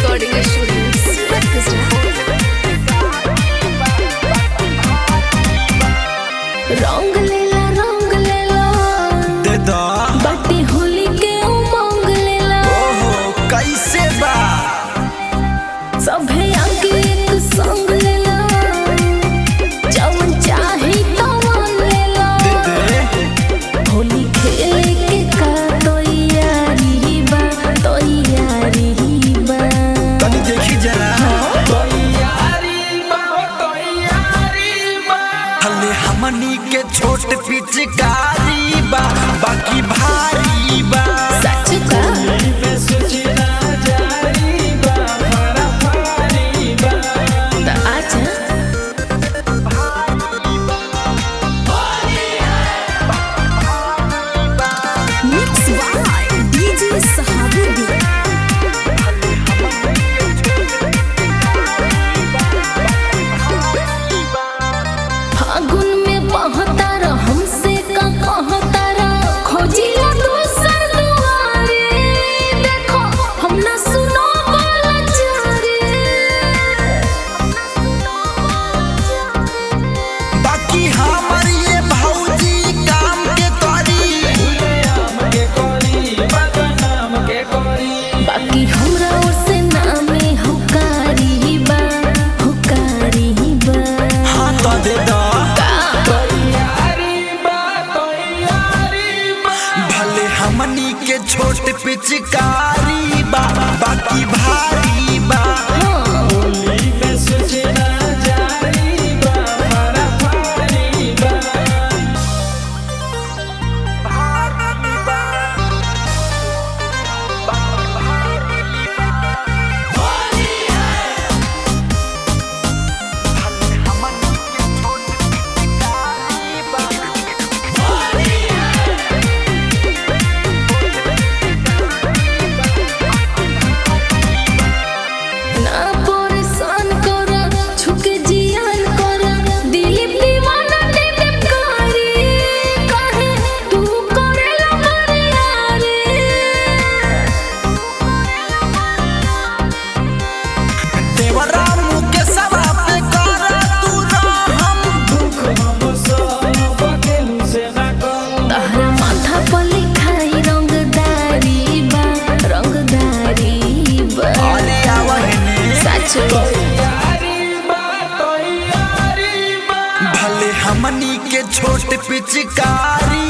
recording studio, Surat, Gujarat. रंग लेला दे दो बाटी होली के उमंग लेला। ओहो कैसे बा सभे आके एक संग लेला, जवन चाहे तवन लेला। दे होली खेले के का तैयारी बा तनी देखी जरा हले हमनी के छोट पिचकारी बा बाकी भारी बा सच का त आजा मिक्स बाय डीजे सहाबी। फागुन में बहतारा हमसे का कहतारा, खोजिला दूसर दुआरे। देखो हम ना सुनो वाला चारे। बाकी हमर ये भौजी काम के करी बाकी हमरा ओर से नामे हुकारी बा। हाँ तो दे दो भले हमनी के छोट पिचकारी बा बाकी भारी बा ना परेशान करा, छुके जियान करा, दिलीप दीवाना देव कारी। काहे तू करेला मरियारे। देवरा मुके सवा पे कर तू रहम तहरा माथा पर लिखाई रंगदारी बा। अरे आवहने सच भले हमनी के छोट पिचकारी